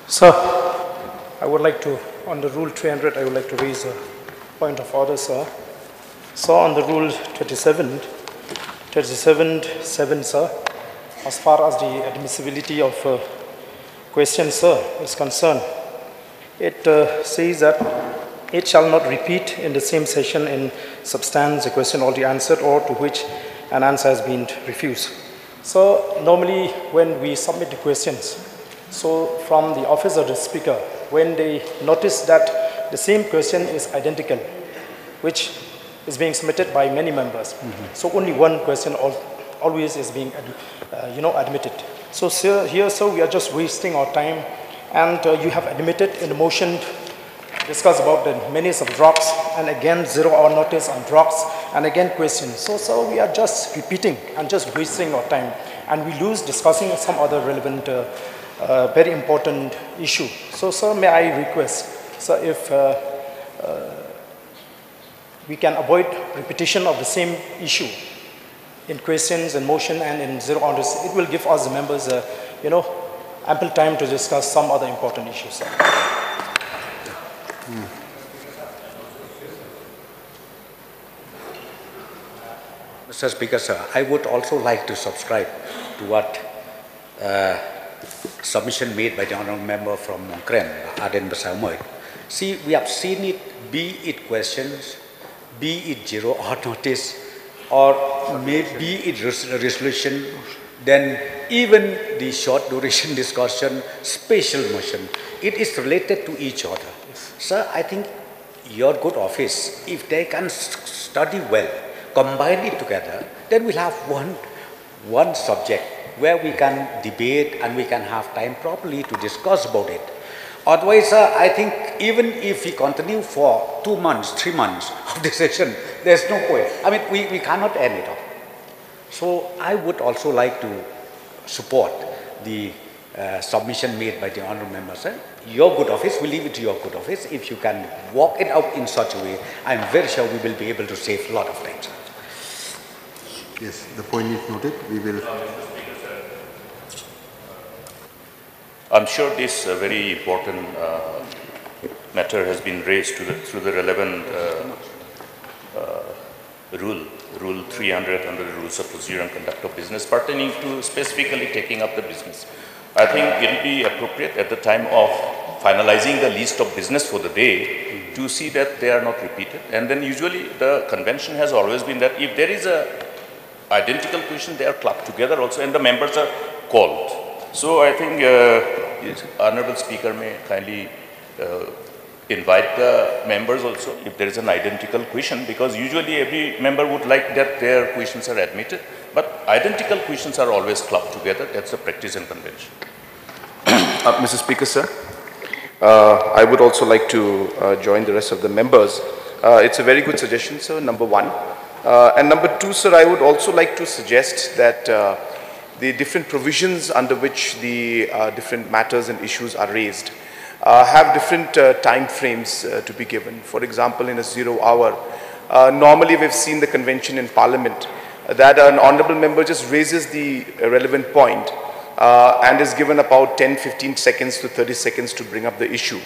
Sir, I would like to, on the Rule 300, I would like to raise a point of order, sir. So on the Rule 37.7, sir, as far as the admissibility of questions, sir, is concerned, it says that it shall not repeat in the same session in substance a question already answered or to which an answer has been refused. So normally when we submit the questions, so from the office of the speaker, when they notice that the same question is identical, which is being submitted by many members, so only one question always is being admitted. So sir, here, sir, we are just wasting our time, and you have admitted in the motion discuss about the menace of drugs, and again 0-hour notice on drugs, and again questions. So we are just repeating and just wasting our time, and we lose discussing some other relevant, very important issue. So sir, may I request, sir, if we can avoid repetition of the same issue in questions and motion and in 0-hour notice, it will give us the members, ample time to discuss some other important issues, sir. Mr. Speaker, sir, I would also like to subscribe to what submission made by the Honourable Member from Kren, Ardent. See, we have seen it, be it questions, be it 0-hour notice, or maybe it resolution, then even the short duration discussion, special motion, it is related to each other. Sir, I think your good office, if they can study well, combine it together, then we'll have one subject where we can debate and we can have time properly to discuss about it. Otherwise, I think even if we continue for 2 months, 3 months of the session, there's no point. I mean, we cannot end it up. So I would also like to support the submission made by the Honourable Member, sir. Your good office, we leave it to your good office. If you can walk it out in such a way, I'm very sure we will be able to save a lot of time, sir. Yes, the point is noted. We will. I'm sure this very important matter has been raised through the relevant Rule 300 under the Rules of Procedure and Conduct of Business pertaining to specifically taking up the business. I think it will be appropriate at the time of finalizing the list of business for the day to see that they are not repeated. And then usually the convention has always been that if there is a identical question, they are clubbed together also and the members are called. So I think Honourable Speaker may kindly invite the members also if there is an identical question, because usually every member would like that their questions are admitted, but identical questions are always clubbed together. That's the practice and convention. Mr. Speaker, sir, I would also like to join the rest of the members. It's a very good suggestion, sir, number one. And number two, sir, I would also like to suggest that the different provisions under which the different matters and issues are raised have different time frames to be given. For example, in a 0-hour, normally we've seen the convention in Parliament that an honourable member just raises the relevant point and is given about 10-15 seconds to 30 seconds to bring up the issue.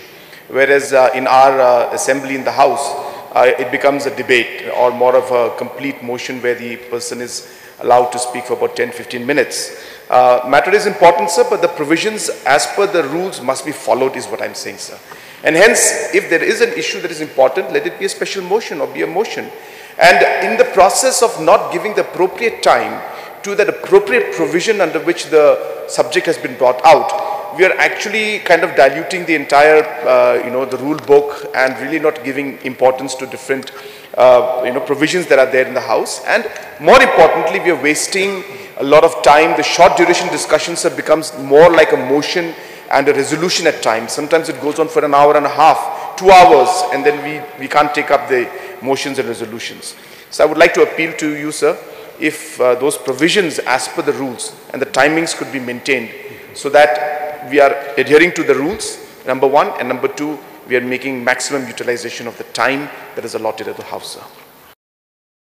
Whereas in our assembly in the House, it becomes a debate or more of a complete motion where the person is allowed to speak for about 10-15 minutes. Matter is important, sir, but the provisions as per the rules must be followed is what I'm saying, sir. And hence, if there is an issue that is important, let it be a special motion or be a motion. And in the process of not giving the appropriate time to that appropriate provision under which the subject has been brought out, we are actually kind of diluting the entire, the rule book and really not giving importance to different, provisions that are there in the House. And more importantly, we are wasting a lot of time. The short duration discussions have becomes more like a motion and a resolution at times. Sometimes it goes on for an hour and a half, 2 hours, and then we can't take up the motions and resolutions. So I would like to appeal to you, sir, if those provisions as per the rules and the timings could be maintained so that we are adhering to the rules, number one, and number two, we are making maximum utilization of the time that is allotted at the House, sir.